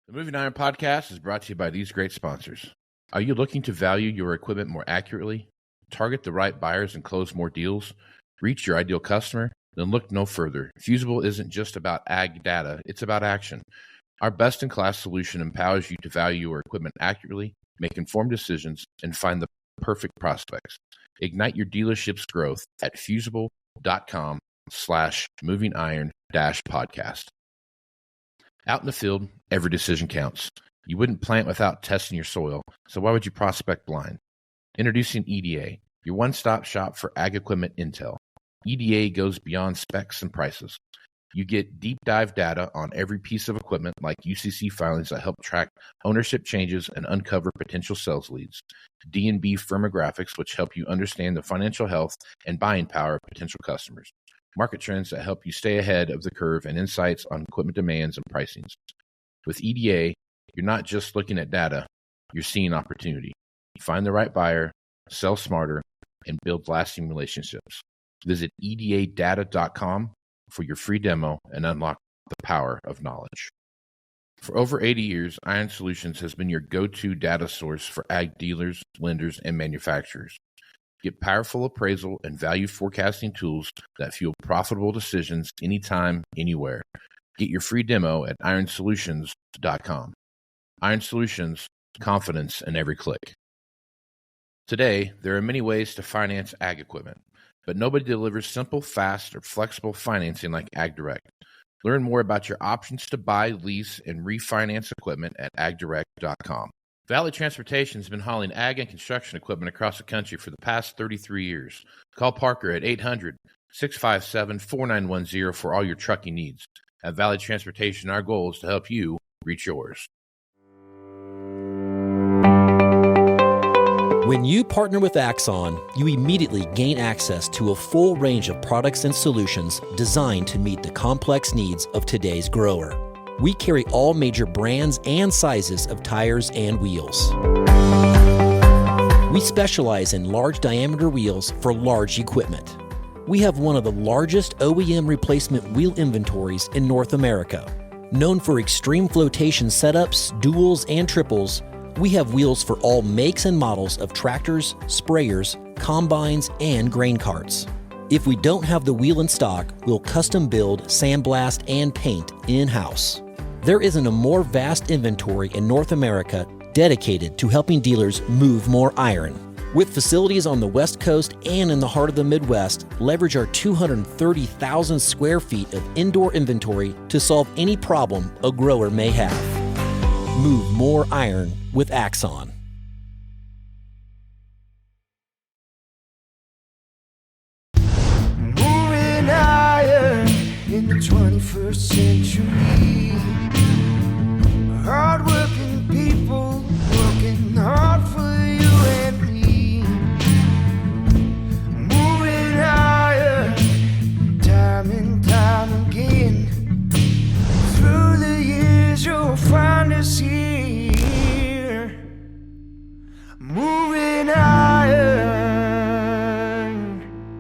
The Moving Iron Podcast is brought to you by these great sponsors. Are you looking to value your equipment more accurately, target the right buyers and close more deals, reach your ideal customer? Then look no further. Fusible isn't just about ag data, it's about action. Our best-in-class solution empowers you to value your equipment accurately, make informed decisions, and find the perfect prospects. Ignite your dealership's growth at fusible.com/movingiron-podcast. Out in the field, every decision counts. You wouldn't plant without testing your soil, so why would you prospect blind? Introducing EDA, your one-stop shop for ag equipment intel. EDA goes beyond specs and prices. You get deep dive data on every piece of equipment like UCC filings that help track ownership changes and uncover potential sales leads. D&B firmographics, which help you understand the financial health and buying power of potential customers. Market trends that help you stay ahead of the curve, and insights on equipment demands and pricings. With EDA, you're not just looking at data, you're seeing opportunity. Find the right buyer, sell smarter, and build lasting relationships. Visit edadata.com for your free demo and unlock the power of knowledge. For over 80 years, Iron Solutions has been your go-to data source for ag dealers, lenders, and manufacturers. Get powerful appraisal and value forecasting tools that fuel profitable decisions anytime, anywhere. Get your free demo at ironsolutions.com. Iron Solutions, confidence in every click. Today, there are many ways to finance ag equipment, but nobody delivers simple, fast, or flexible financing like AgDirect. Learn more about your options to buy, lease, and refinance equipment at agdirect.com. Valley Transportation has been hauling ag and construction equipment across the country for the past 33 years. Call Parker at 800-657-4910 for all your trucking needs. At Valley Transportation, our goal is to help you reach yours. When you partner with Axon, you immediately gain access to a full range of products and solutions designed to meet the complex needs of today's grower. We carry all major brands and sizes of tires and wheels. We specialize in large diameter wheels for large equipment. We have one of the largest OEM replacement wheel inventories in North America. Known for extreme flotation setups, duals, and triples, we have wheels for all makes and models of tractors, sprayers, combines, and grain carts. If we don't have the wheel in stock, we'll custom build, sandblast, and paint in-house. There isn't a more vast inventory in North America dedicated to helping dealers move more iron. With facilities on the West Coast and in the heart of the Midwest, leverage our 230,000 square feet of indoor inventory to solve any problem a grower may have. Move more iron with Axon. Moving iron in the 21st century. Hard-working people working hard for you and me. Moving iron time and time again. Through the years you'll find us here. Moving iron.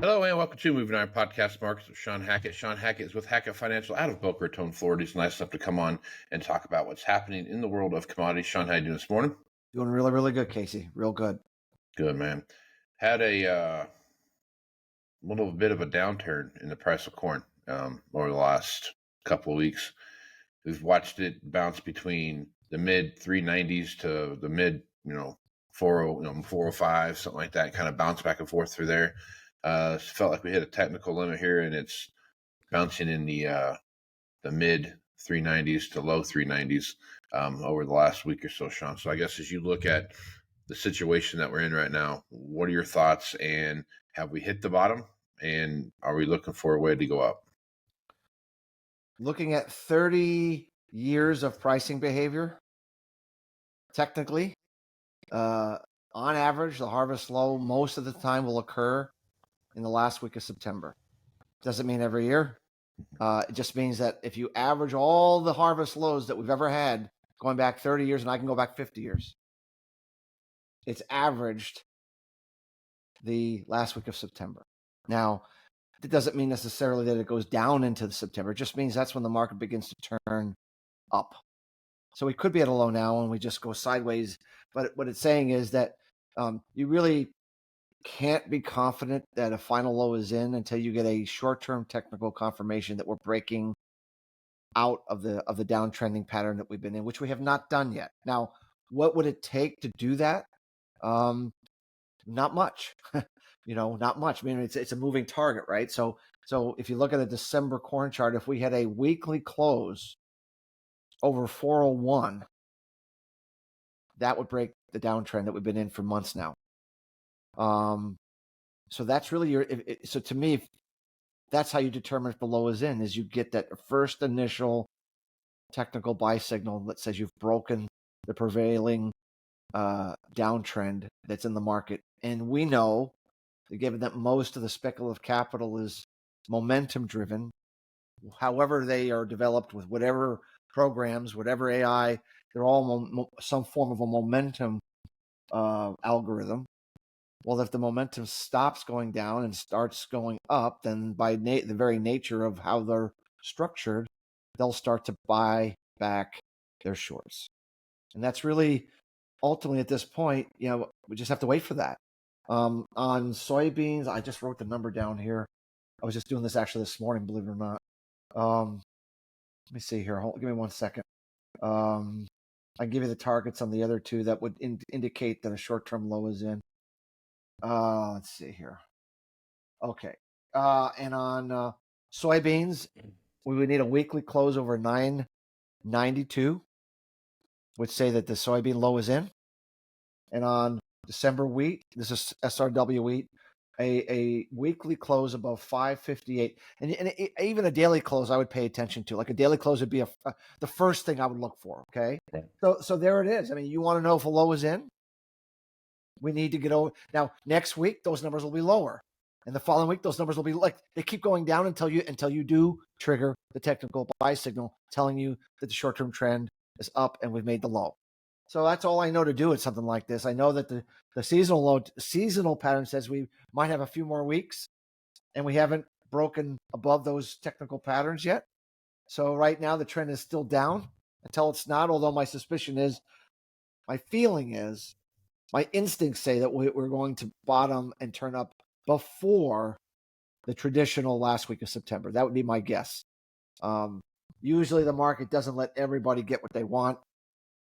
Hello and welcome to Moving Iron Podcast. Markets with Sean Hackett. Sean Hackett is with Hackett Financial out of Boca Raton, Florida. He's nice enough to come on and talk about what's happening in the world of commodities. Sean, how you doing this morning? Doing really, really good, Casey. Real good. Good, man. Had a little bit of a downturn in the price of corn over the last couple of weeks. We've watched it bounce between the mid 390s to the mid, 405, something like that, kind of bounce back and forth through there. Felt like we hit a technical limit here, and it's bouncing in the mid 390s to low 390s over the last week or so, Sean. So I guess as you look at the situation that we're in right now, what are your thoughts, and have we hit the bottom, and are we looking for a way to go up? Looking at 30 years of pricing behavior, technically, on average, the harvest low most of the time will occur in the last week of September. Doesn't mean every year. It just means that if you average all the harvest lows that we've ever had, going back 30 years, and I can go back 50 years, it's averaged the last week of September. Now, it doesn't mean necessarily that it goes down into September. It just means that's when the market begins to turn up. So we could be at a low now and we just go sideways. But what it's saying is that you really can't be confident that a final low is in until you get a short-term technical confirmation that we're breaking out of the downtrending pattern that we've been in, which we have not done yet. Now, what would it take to do that? Not much. Not much. I mean, it's a moving target, right? So if you look at a December corn chart, if we had a weekly close over 401, that would break the downtrend that we've been in for months now. So that's really so to me, that's how you determine if the low is in, is you get that first initial technical buy signal that says you've broken the prevailing downtrend that's in the market. And we know, given that most of the speculative capital is momentum driven, however they are developed with whatever programs, whatever AI, they're all some form of a momentum algorithm. Well, if the momentum stops going down and starts going up, then by the very nature of how they're structured, they'll start to buy back their shorts. And that's really ultimately at this point, we just have to wait for that. On soybeans, I just wrote the number down here. I was just doing this actually this morning, believe it or not. Let me see here. Give me 1 second. I can give you the targets on the other two that would indicate that a short-term low is in. Let's see here. Okay. And on soybeans, we would need a weekly close over 992, which say that the soybean low is in. And on December wheat, this is SRW wheat, a weekly close above 558, and even a daily close I would pay attention to. Like a daily close would be the first thing I would look for. Okay, so there it is. I mean, you want to know if a low is in? We need to get over. Now next week those numbers will be lower, and the following week those numbers will be like they keep going down until you do trigger the technical buy signal telling you that the short-term trend is up and we've made the low. So that's all I know to do at something like this. I know that the seasonal pattern says we might have a few more weeks, and we haven't broken above those technical patterns yet. So right now the trend is still down until it's not. Although my feeling is, my instincts say that we're going to bottom and turn up before the traditional last week of September. That would be my guess. Usually the market doesn't let everybody get what they want.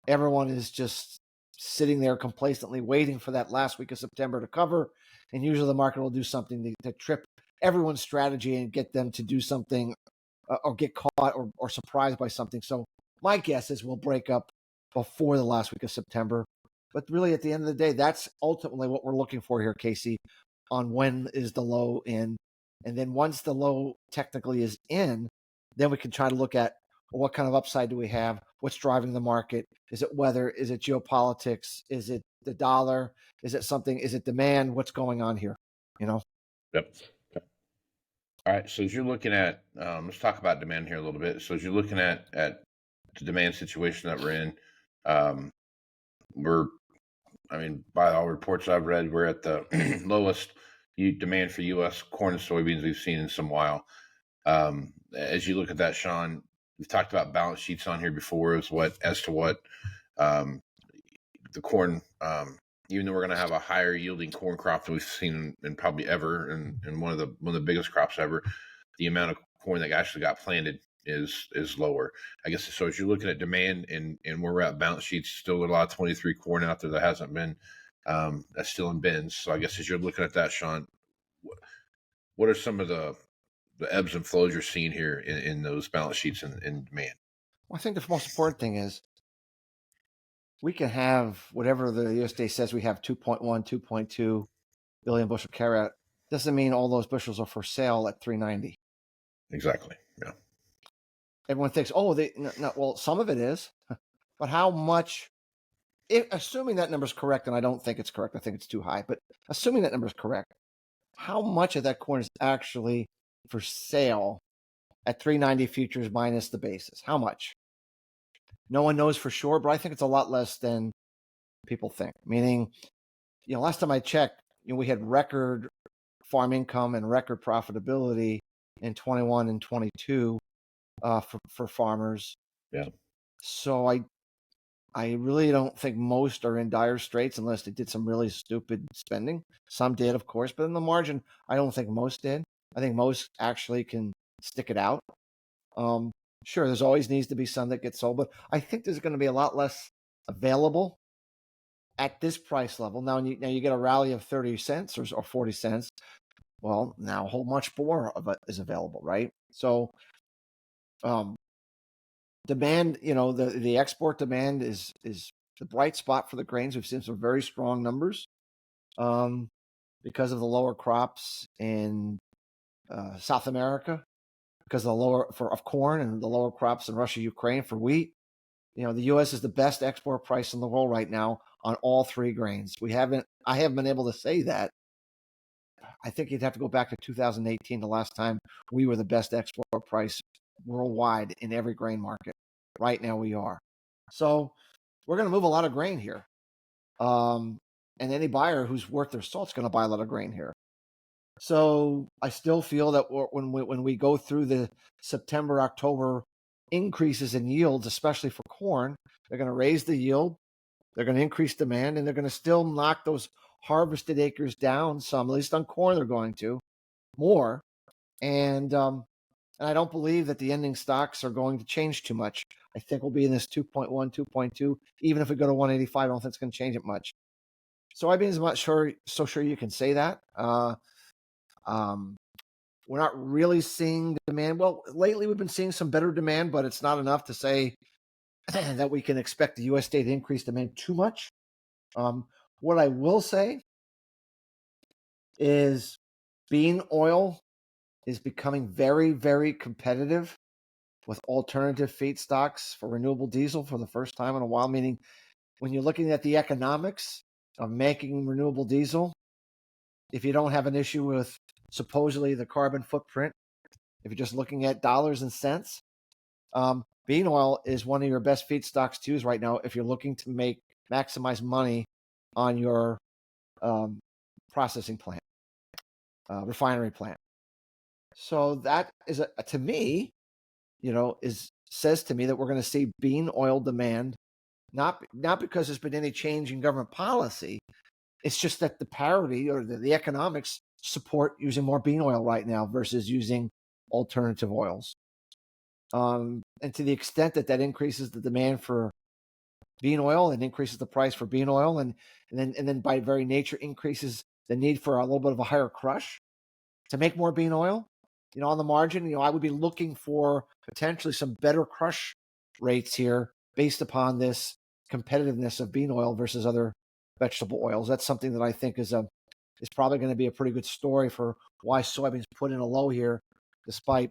Everyone is just sitting there complacently waiting for that last week of September to cover. And usually the market will do something to trip everyone's strategy and get them to do something or get caught or surprised by something. So my guess is we'll break up before the last week of September. But really, at the end of the day, that's ultimately what we're looking for here, Casey, on when is the low in. And then once the low technically is in, then we can try to look at, well, what kind of upside do we have? What's driving the market? Is it weather? Is it geopolitics? Is it the dollar? Is it something? Is it demand? What's going on here? Yep. All right. So as you're looking at, let's talk about demand here a little bit. So as you're looking at the demand situation that we're in, by all reports I've read, we're at the lowest demand for U.S. corn and soybeans we've seen in some while. As you look at that, Shawn, we've talked about balance sheets on here before as to what the corn, even though we're going to have a higher yielding corn crop than we've seen in probably ever, and one of the biggest crops ever, the amount of corn that actually got planted is lower. I guess so. As you're looking at demand and where we're at, balance sheets, still a lot of 23 corn out there that hasn't been that's still in bins. So I guess as you're looking at that, Shawn, what are some of the ebbs and flows you're seeing here in those balance sheets and demand? Well, I think the most important thing is we can have whatever the USDA says we have 2.1, 2.2 billion bushel carryout. Doesn't mean all those bushels are for sale at 390. Exactly. Yeah. Everyone thinks, well, some of it is, but how much? Assuming that number is correct, and I don't think it's correct, I think it's too high. But assuming that number is correct, how much of that corn is actually for sale at 390 futures minus the basis? How much? No one knows for sure, but I think it's a lot less than people think. Meaning, last time I checked, we had record farm income and record profitability in 21 and 22 for farmers. Yeah. So I really don't think most are in dire straits unless they did some really stupid spending. Some did, of course, but in the margin, I don't think most did. I think most actually can stick it out. Sure, there's always needs to be some that get sold, but I think there's going to be a lot less available at this price level. Now you get a rally of 30 cents or 40 cents. Well, now a whole much more of it is available, right? So demand, the export demand is the bright spot for the grains. We've seen some very strong numbers because of the lower crops in South America, because of the lower of corn and the lower crops in Russia, Ukraine for wheat. The U.S. is the best export price in the world right now on all three grains. I haven't been able to say that. I think you'd have to go back to 2018, the last time we were the best export price worldwide in every grain market. Right now we are. So we're going to move a lot of grain here. And any buyer who's worth their salt is going to buy a lot of grain here. So I still feel that when we go through the September, October increases in yields, especially for corn, they're going to raise the yield, they're going to increase demand, and they're going to still knock those harvested acres down some, at least on corn they're going to, more. And I don't believe that the ending stocks are going to change too much. I think we'll be in this 2.1, 2.2. Even if we go to 185, I don't think it's going to change it much. Soybeans, I'm not so sure you can say that. We're not really seeing demand. Well, lately we've been seeing some better demand, but it's not enough to say that we can expect the USDA to increase demand too much. What I will say is bean oil is becoming very, very competitive with alternative feedstocks for renewable diesel for the first time in a while, meaning when you're looking at the economics of making renewable diesel, if you don't have an issue with supposedly the carbon footprint, if you're just looking at dollars and cents, bean oil is one of your best feedstocks to use right now if you're looking to maximize money on your processing plant, refinery plant. So that is, to me, says to me that we're going to see bean oil demand, not because there's been any change in government policy. It's just that the parity or the economics support using more bean oil right now versus using alternative oils. And to the extent that increases the demand for bean oil and increases the price for bean oil, and then by very nature increases the need for a little bit of a higher crush to make more bean oil. On the margin, I would be looking for potentially some better crush rates here based upon this competitiveness of bean oil versus other vegetable oils. That's something that I think is probably going to be a pretty good story for why soybeans put in a low here, despite,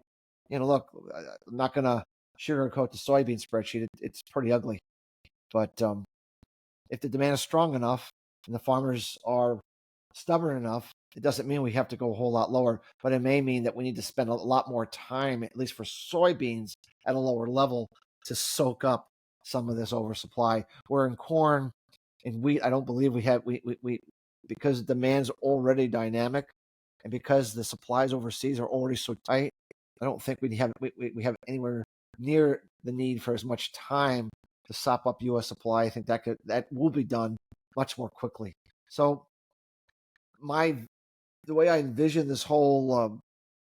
look, I'm not going to sugarcoat the soybean spreadsheet. It's pretty ugly. But if the demand is strong enough and the farmers are stubborn enough, it doesn't mean we have to go a whole lot lower, but it may mean that we need to spend a lot more time, at least for soybeans, at a lower level to soak up some of this oversupply. Where in corn and wheat, I don't believe we because demand's already dynamic and because the supplies overseas are already so tight, I don't think we have anywhere near the need for as much time to sop up U.S. supply. I think that will be done much more quickly. So the way I envision this whole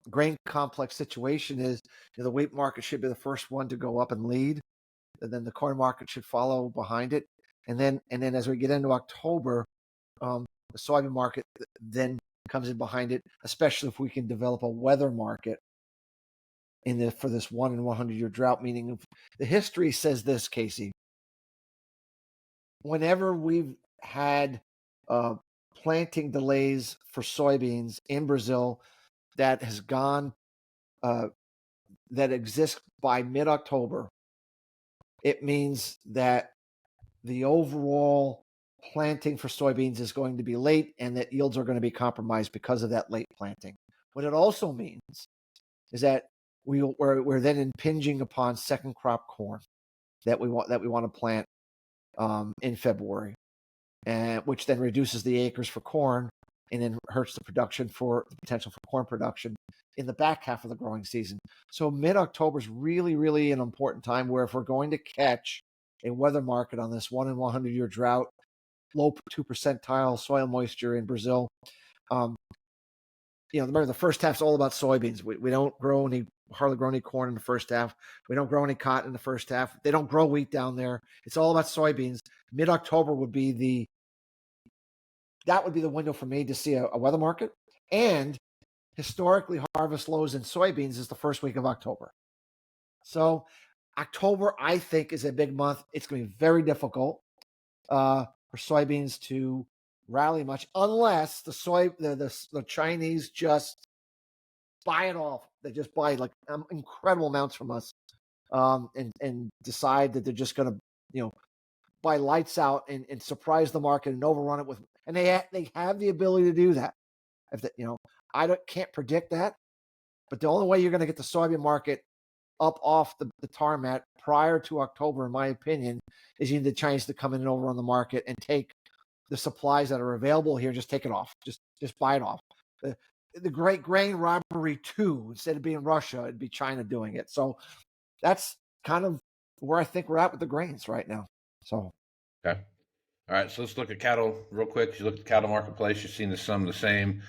grain complex situation is, the wheat market should be the first one to go up and lead, and then the corn market should follow behind it, and then as we get into October, the soybean market then comes in behind it, especially if we can develop a weather market for this 1 in 100-year drought. Meaning, the history says this, Casey. Whenever we've had planting delays for soybeans in Brazil that has gone that exists by mid-October, it means that the overall planting for soybeans is going to be late and that yields are going to be compromised because of that late planting. What it also means is that we're then impinging upon second crop corn that we want to plant in February, and which then reduces the acres for corn and then hurts the potential for corn production in the back half of the growing season. So mid-October is really, really an important time where if we're going to catch a weather market on this 1 in 100-year drought, low 2 percentile soil moisture in Brazil. Remember the first half's all about soybeans. We don't hardly grow any corn in the first half. We don't grow any cotton in the first half. They don't grow wheat down there. It's all about soybeans. Mid-October would be the window for me to see a weather market. And historically, harvest lows in soybeans is the first week of October. So October, I think, is a big month. It's going to be very difficult for soybeans to rally much unless the Chinese just buy it off. They just buy like incredible amounts from us, and decide that they're just going to buy lights out and surprise the market and overrun it with. And they have the ability to do that. I can't predict that, but the only way you're going to get the soybean market up off the tarmac prior to October, in my opinion, is you need the Chinese to come in and overrun the market and take the supplies that are available here, just take it off, just buy it off. The great grain robbery too, instead of being Russia, it'd be China doing it. So that's kind of where I think we're at with the grains right now. So, okay. All right, so let's look at cattle real quick. You look at the cattle marketplace, you've seen some of the same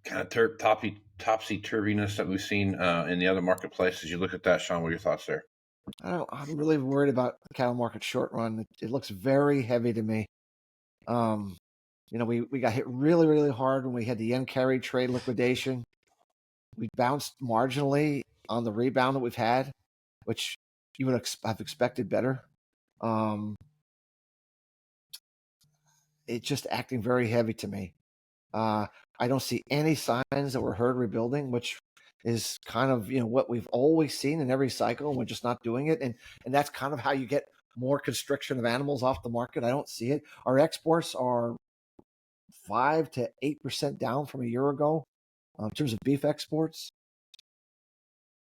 kind of topsy-turviness that we've seen in the other marketplaces. You look at that, Shawn, what are your thoughts there? I'm really worried about the cattle market short run. It looks very heavy to me. We got hit really, really hard when we had the yen carry trade liquidation. We bounced marginally on the rebound that we've had, which you would have expected better. It's just acting very heavy to me. I don't see any signs that we're herd rebuilding, which is kind of what we've always seen in every cycle, and we're just not doing it. And that's kind of how you get more constriction of animals off the market. I don't see it. Our exports are 5 to 8% down from a year ago in terms of beef exports.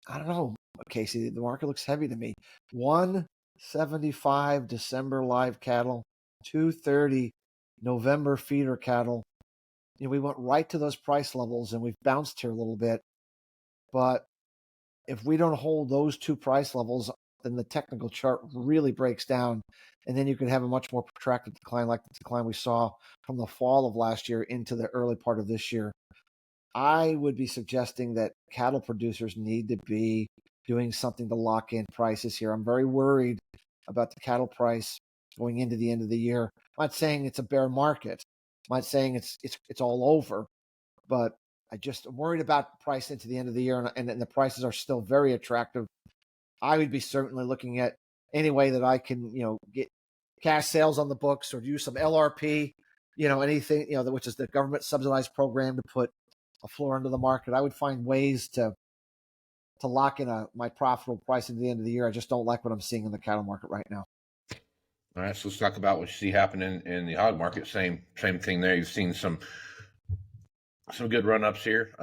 I don't know, Casey. The market looks heavy to me. 175 December live cattle, 230 November feeder cattle. We went right to those price levels, and we've bounced here a little bit. But if we don't hold those two price levels, then the technical chart really breaks down, and then you could have a much more protracted decline like the decline we saw from the fall of last year into the early part of this year. I would be suggesting that cattle producers need to be doing something to lock in prices here. I'm very worried about the cattle price going into the end of the year. I'm not saying it's a bear market. I'm not saying it's all over, but I'm worried about the price into the end of the year, and the prices are still very attractive. I would be certainly looking at any way that I can, get cash sales on the books or use some LRP, anything, which is the government subsidized program to put a floor into the market. I would find ways to lock in my profitable price into the end of the year. I just don't like what I'm seeing in the cattle market right now. All right, so let's talk about what you see happening in the hog market. Same thing there. You've seen some good run-ups here,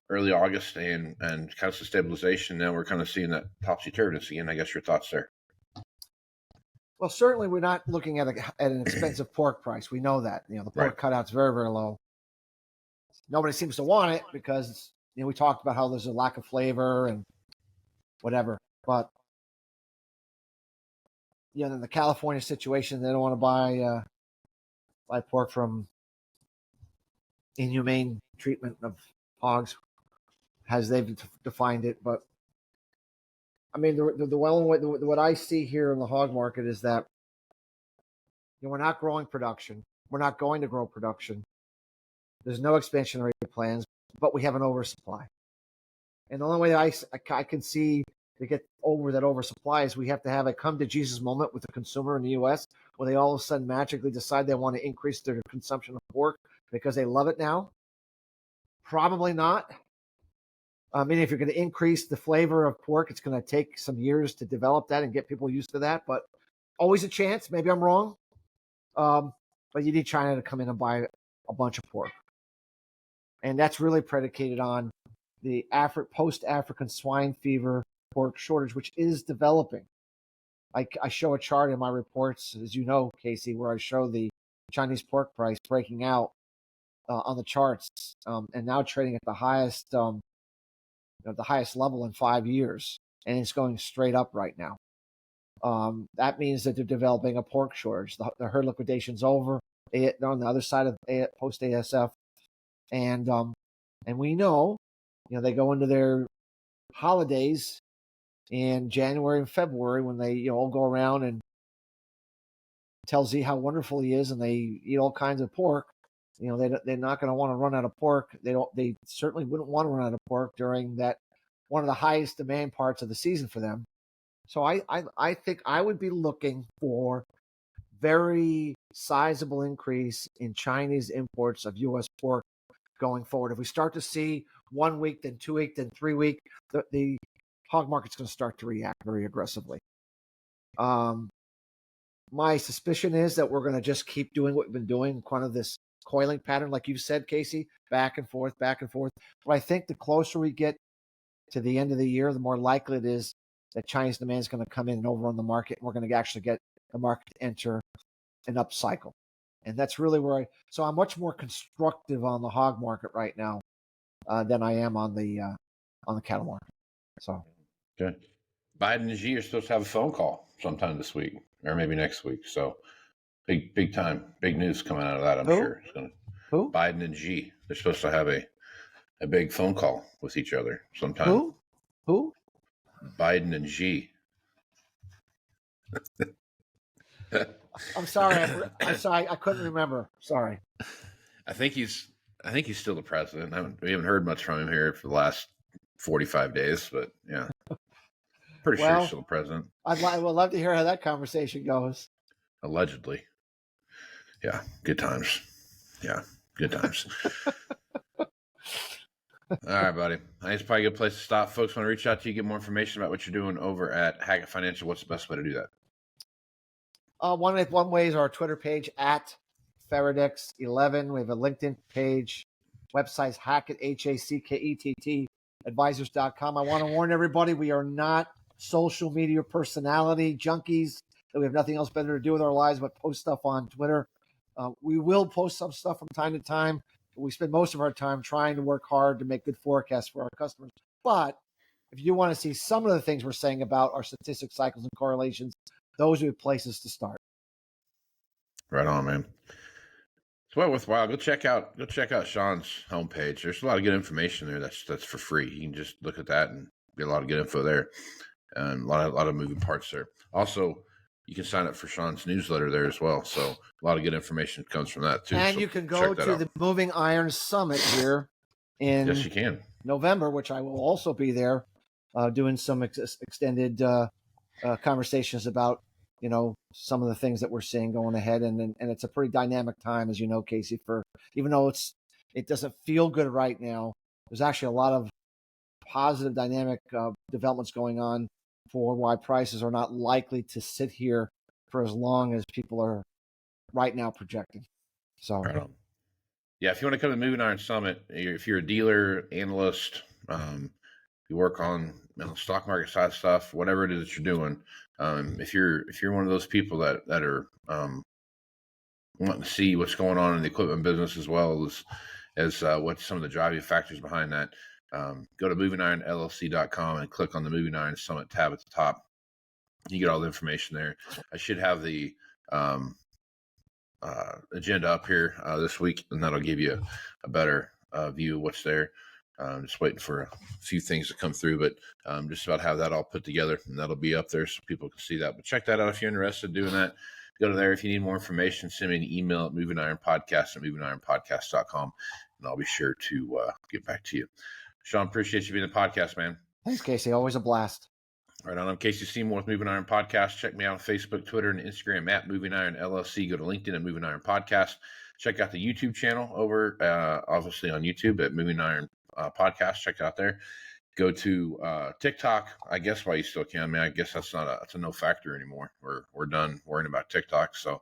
early August, and kind of some stabilization. Now we're kind of seeing that topsy-turviness again. I guess your thoughts there. Well, certainly we're not looking at an expensive pork price. We know that. The pork cutout's very, very low. Nobody seems to want it because we talked about how there's a lack of flavor and whatever. But in the California situation, they don't want to buy pork from inhumane treatment of hogs, as they've defined it. But I mean, what I see here in the hog market is that we're not growing production. We're not going to grow production. There's no expansionary plans, but we have an oversupply. And the only way I can see to get over that oversupply is we have to have a come to Jesus moment with the consumer in the U.S. where they all of a sudden magically decide they want to increase their consumption of pork because they love it now. Probably not. I mean, if you're going to increase the flavor of pork, it's going to take some years to develop that and get people used to that. But always a chance. Maybe I'm wrong. But you need China to come in and buy a bunch of pork. And that's really predicated on the post-African swine fever pork shortage, which is developing. I show a chart in my reports, as you know, Casey, where I show the Chinese pork price breaking out on the charts, and now trading at the highest level in 5 years, and it's going straight up right now. That means that they're developing a pork shortage. The herd liquidation's over. They're on the other side of post ASF, and we know, they go into their holidays in January and February when they all go around and tell Z how wonderful he is, and they eat all kinds of pork. They're not going to want to run out of pork. They certainly wouldn't want to run out of pork during that one of the highest demand parts of the season for them. So I think I would be looking for very sizable increase in Chinese imports of U.S. pork going forward. If we start to see 1 week, then 2 week, then 3 week, the hog market's going to start to react very aggressively. My suspicion is that we're going to just keep doing what we've been doing, kind of this coiling pattern, like you said, Casey, back and forth, back and forth. But I think the closer we get to the end of the year, the more likely it is that Chinese demand is going to come in and overrun the market, and we're going to actually get the market to enter an up cycle. And that's really where so I'm much more constructive on the hog market right now than I am on the cattle market. So, okay. Biden and Xi are supposed to have a phone call sometime this week or maybe next week. So big time, big news coming out of that. I'm sure. Who? Biden and Xi. They're supposed to have a big phone call with each other sometime. Who? Biden and Xi. I'm sorry. I'm sorry. I couldn't remember. Sorry. I think he's still the president. We haven't heard much from him here for the last 45 days, but yeah, pretty sure he's still the president. I would love to hear how that conversation goes. Allegedly. Yeah. Good times. Yeah. Good times. All right, buddy. I think it's probably a good place to stop. Folks want to reach out to you, get more information about what you're doing over at Hackett Financial. What's the best way to do that? One way is our Twitter page at Faradex11. We have a LinkedIn page. Website's Hackett, Hackett, advisors.com. I want to warn everybody, we are not social media personality junkies. We have nothing else better to do with our lives but post stuff on Twitter. We will post some stuff from time to time. We spend most of our time trying to work hard to make good forecasts for our customers. But if you want to see some of the things we're saying about our statistic cycles and correlations, those are places to start. Right on, man. It's well worthwhile. Go check out Shawn's homepage. There's a lot of good information there. That's for free. You can just look at that and get a lot of good info there, and a lot of moving parts there. Also, you can sign up for Shawn's newsletter there as well. So a lot of good information comes from that too. And so you can go to the Moving Iron Summit here in yes, you can. November, which I will also be there doing some extended conversations about some of the things that we're seeing going ahead, and it's a pretty dynamic time, as you know, Casey. For even though it doesn't feel good right now, there's actually a lot of positive dynamic developments going on for why prices are not likely to sit here for as long as people are right now projecting. So, right on. Yeah, if you want to come to the Moving Iron Summit, if you're a dealer, analyst, you work on stock market side stuff, whatever it is that you're doing. If you're one of those people that are wanting to see what's going on in the equipment business as well as what some of the driving factors behind that, go to movingironllc.com and click on the Moving Iron Summit tab at the top. You get all the information there. I should have the agenda up here this week, and that'll give you a better view of what's there. Just waiting for a few things to come through, but just about have that all put together, and that'll be up there so people can see that. But check that out if you're interested in doing that. Go to there. If you need more information, send me an email at movingironpodcast@movingironpodcast.com, and I'll be sure to get back to you. Shawn, appreciate you being on the podcast, man. Thanks, Casey. Always a blast. All right, I'm Casey Seymour with Moving Iron Podcast. Check me out on Facebook, Twitter, and Instagram at Moving Iron LLC. Go to LinkedIn at Moving Iron Podcast. Check out the YouTube channel over, obviously on YouTube at Moving Iron Podcast. Check it out there. Go to TikTok, I guess, while you still can. I mean, I guess that's a no factor anymore. We're done worrying about TikTok, so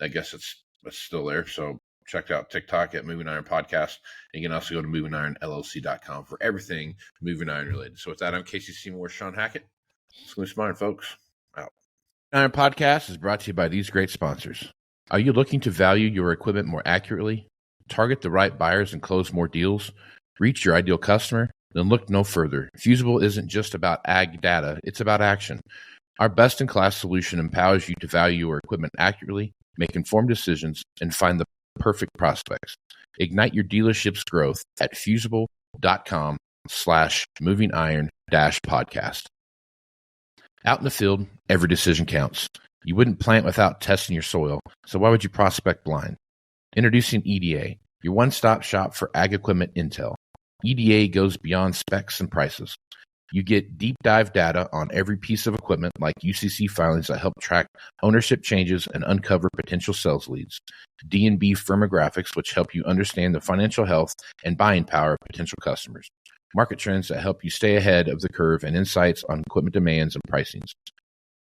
I guess it's still there. So check out TikTok at Moving Iron Podcast. And you can also go to movingironllc.com for everything Moving Iron related. So with that, I'm Casey Seymour, Sean Hackett. Let's go smart, folks. Out. Iron Podcast is brought to you by these great sponsors. Are you looking to value your equipment more accurately, target the right buyers and close more deals, reach your ideal customer? Then look no further. Fusible isn't just about ag data, it's about action. Our best-in-class solution empowers you to value your equipment accurately, make informed decisions, and find the perfect prospects. Ignite your dealership's growth at fusible.com/movingiron-podcast. Out in the field, every decision counts. You wouldn't plant without testing your soil, so why would you prospect blind? Introducing EDA, your one-stop shop for ag equipment intel. EDA goes beyond specs and prices. You get deep dive data on every piece of equipment like UCC filings that help track ownership changes and uncover potential sales leads. D&B firmographics, which help you understand the financial health and buying power of potential customers. Market trends that help you stay ahead of the curve, and insights on equipment demands and pricings.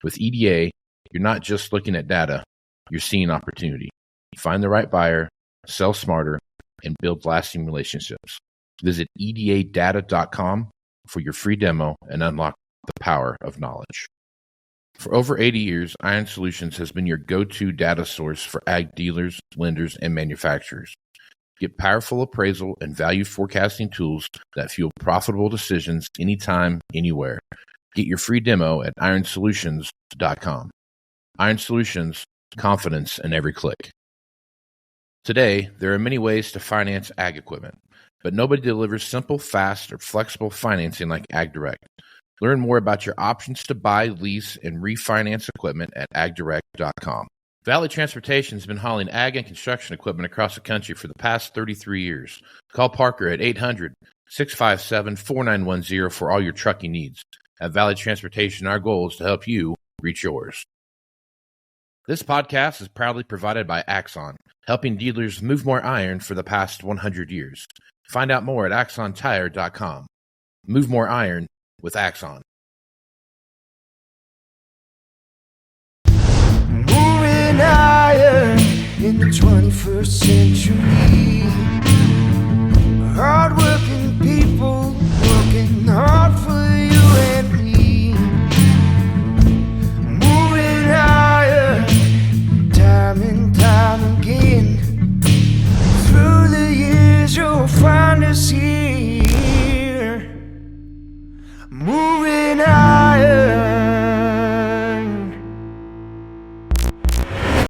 With EDA, you're not just looking at data, you're seeing opportunity. Find the right buyer, sell smarter, and build lasting relationships. Visit edadata.com for your free demo and unlock the power of knowledge. For over 80 years, Iron Solutions has been your go-to data source for ag dealers, lenders, and manufacturers. Get powerful appraisal and value forecasting tools that fuel profitable decisions anytime, anywhere. Get your free demo at ironsolutions.com. Iron Solutions, confidence in every click. Today, there are many ways to finance ag equipment, but nobody delivers simple, fast, or flexible financing like AgDirect. Learn more about your options to buy, lease, and refinance equipment at agdirect.com. Valley Transportation has been hauling ag and construction equipment across the country for the past 33 years. Call Parker at 800-657-4910 for all your trucking needs. At Valley Transportation, our goal is to help you reach yours. This podcast is proudly provided by Axon, helping dealers move more iron for the past 100 years. Find out more at axontire.com. Move more iron with Axon. Moving iron in the 21st century.